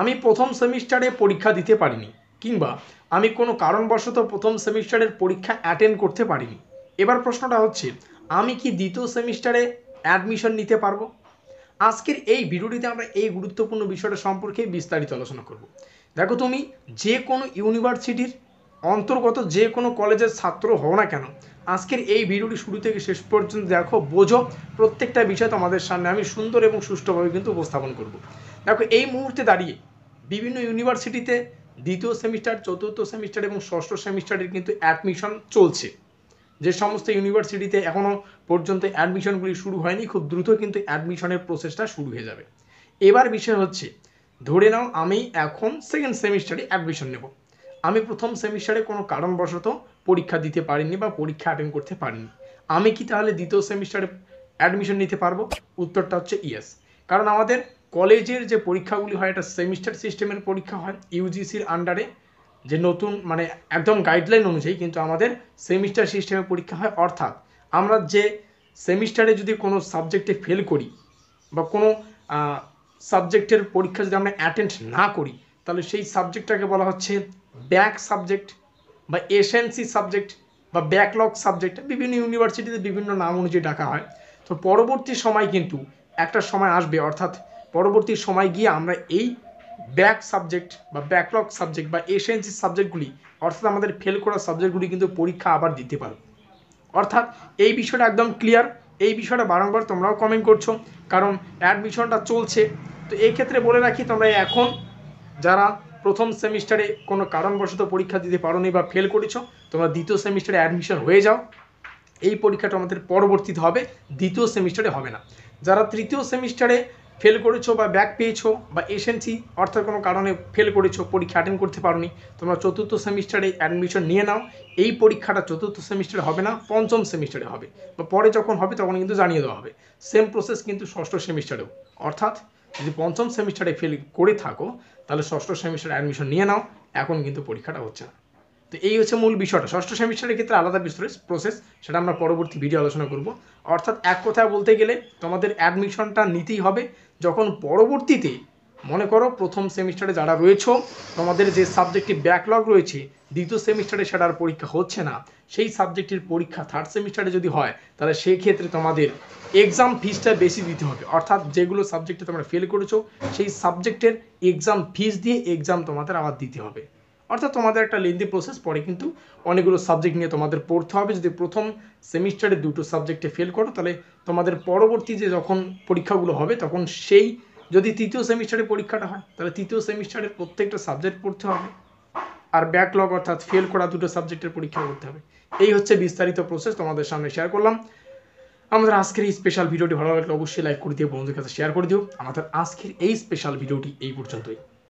আমি প্রথম সেমিস্টারে পরীক্ষা দিতে পারিনি, কিংবা আমি কোনো কারণবশত প্রথম সেমিস্টারের পরীক্ষা অ্যাটেন্ড করতে পারিনি। এবার প্রশ্নটা হচ্ছে, আমি কি দ্বিতীয় সেমিস্টারে অ্যাডমিশন নিতে পারবো? আজকের এই ভিডিওটিতে আমরা এই গুরুত্বপূর্ণ বিষয়টা সম্পর্কে বিস্তারিত আলোচনা করব। দেখো, তুমি যে কোনো ইউনিভার্সিটির অন্তর্গত যে কোনো কলেজের ছাত্র হও না কেন, আজকের এই ভিডিওটি শুরু থেকে শেষ পর্যন্ত দেখো, বোঝো, প্রত্যেকটা বিষয় তোমাদের সামনে আমি সুন্দর এবং সুষ্ঠুভাবে কিন্তু উপস্থাপন করব। দেখো, এই মুহূর্তে দাঁড়িয়ে বিভিন্ন ইউনিভার্সিটিতে দ্বিতীয় সেমিস্টার, চতুর্থ সেমিস্টার এবং ষষ্ঠ সেমিস্টারের কিন্তু অ্যাডমিশন চলছে। যে সমস্ত ইউনিভার্সিটিতে এখনও পর্যন্ত অ্যাডমিশনগুলি শুরু হয়নি, খুব দ্রুত কিন্তু অ্যাডমিশনের প্রসেসটা শুরু হয়ে যাবে। এবার বিষয় হচ্ছে, ধরে নাও আমি এখন সেকেন্ড সেমিস্টারে অ্যাডমিশন নেব। আমি প্রথম সেমিস্টারে কোনো কারণবশত পরীক্ষা দিতে পারিনি বা পরীক্ষা অ্যাটেন্ড করতে পারিনি। আমি কি তাহলে দ্বিতীয় সেমিস্টারে অ্যাডমিশন নিতে পারবো? উত্তরটা হচ্ছে ইয়েস। কারণ আমাদের কলেজের যে পরীক্ষাগুলি হয়, এটা সেমিস্টার সিস্টেমের পরীক্ষা হয় ইউজিসির আন্ডারে, যে নতুন মানে একদম গাইডলাইন অনুযায়ী কিন্তু আমাদের সেমিস্টার সিস্টেমে পরীক্ষা হয়। অর্থাৎ আমরা যে সেমিস্টারে যদি কোনো সাবজেক্টে ফেল করি বা কোনো সাবজেক্টের পরীক্ষা যদি আমরা অ্যাটেন্ড না করি, তাহলে সেই সাবজেক্টটাকে বলা হচ্ছে ব্যাক সাবজেক্ট বা এসএনসি সাবজেক্ট বা ব্যাকলগ সাবজেক্ট। বিভিন্ন ইউনিভার্সিটিতে বিভিন্ন নাম অনুযায়ী ডাকা হয়। তো পরবর্তী সময় কিন্তু একটা সময় আসবে, অর্থাৎ পরবর্তী সময় গিয়ে আমরা এই ব্যাক সাবজেক্ট বা ব্যাকলগ সাবজেক্ট বা এসএনসি সাবজেক্টগুলি, অর্থাৎ আমাদের ফেল করা সাবজেক্টগুলি কিন্তু পরীক্ষা আবার দিতে পারবো। অর্থাৎ এই বিষয়টা একদম ক্লিয়ার। এই বিষয়টা বারংবার তোমরাও কমেন্ট করছো, কারণ অ্যাডমিশনটা চলছে। তো এই ক্ষেত্রে বলে রাখি, তোমরা এখন যারা প্রথম সেমিস্টারে কোনো কারণবশত পরীক্ষা দিতে পারোনি বা ফেল করেছো, তোমরা দ্বিতীয় সেমিস্টারে অ্যাডমিশন হয়ে যাও। এই পরীক্ষাটা আমাদের পরবর্তীতে হবে, দ্বিতীয় সেমিস্টারে হবে না। যারা তৃতীয় সেমিস্টারে ফেল করেছো বা ব্যাক পেয়েছো বা এসএনসি অর্থাৎ কোনো কারণে ফেল করেছো, পরীক্ষা অ্যাটেন্ড করতে পারোনি, তোমরা চতুর্থ সেমিস্টারে অ্যাডমিশন নিয়ে নাও। এই পরীক্ষাটা চতুর্থ সেমিস্টারে হবে না, পঞ্চম সেমিস্টারে হবে, বা পরে যখন হবে তখন কিন্তু জানিয়ে দেওয়া হবে। সেম প্রসেস কিন্তু ষষ্ঠ সেমিস্টারেও। অর্থাৎ যদি পঞ্চম সেমিস্টারে ফেল করে থাকো, তাহলে ষষ্ঠ সেমিস্টারে অ্যাডমিশন নিয়ে নাও, এখন কিন্তু পরীক্ষাটা হচ্ছে না। তো এই হচ্ছে মূল বিষয়টা। ষষ্ঠ সেমিস্টারের ক্ষেত্রে আলাদা প্রসেস, সেটা আমরা পরবর্তী ভিডিও আলোচনা করব। অর্থাৎ এক কথায় বলতে গেলে তোমাদের অ্যাডমিশনটা নিতেই হবে যখন পরবর্তীতে, মনে করো প্রথম সেমিস্টারে যারা রয়েছে, তোমাদের যে সাবজেক্টটি ব্যাকলগ রয়েছে, দ্বিতীয় সেমিস্টারে সেটার পরীক্ষা হচ্ছে না, সেই সাবজেক্টের পরীক্ষা থার্ড সেমিস্টারে যদি হয়, তাহলে সেই ক্ষেত্রে তোমাদের এক্সাম ফিসটা বেশি দিতে হবে। অর্থাৎ যেগুলো সাবজেক্টে তোমরা ফেল করেছো, সেই সাবজেক্টের এক্সাম ফিস দিয়ে এক্সাম তোমাদের আবার দিতে হবে। অর্থাৎ তোমাদের একটা লেন্দি প্রসেস, পরে কিন্তু অনেকগুলো সাবজেক্ট নিয়ে তোমাদের পড়তে হবে। যদি প্রথম সেমিস্টারে দুটো সাবজেক্টে ফেল করো, তাহলে তোমাদের পরবর্তী যে যখন পরীক্ষাগুলো হবে, তখন সেই যদি তৃতীয় সেমিস্টারে পরীক্ষাটা হয়, তাহলে তৃতীয় সেমিস্টারের প্রত্যেকটা সাবজেক্ট পড়তে হবে, আর ব্যাকলগ অর্থাৎ ফেল করা দুটো সাবজেক্টের পরীক্ষা করতে হবে। এই হচ্ছে বিস্তারিত প্রসেস, তোমাদের সামনে শেয়ার করলাম। আমাদের আজকের এই স্পেশাল ভিডিওটি ভালো লাগলে অবশ্যই লাইক করে দিও, বন্ধুদের কাছে শেয়ার করে দিও। আমাদের আজকের এই স্পেশাল ভিডিওটি এই পর্যন্তই।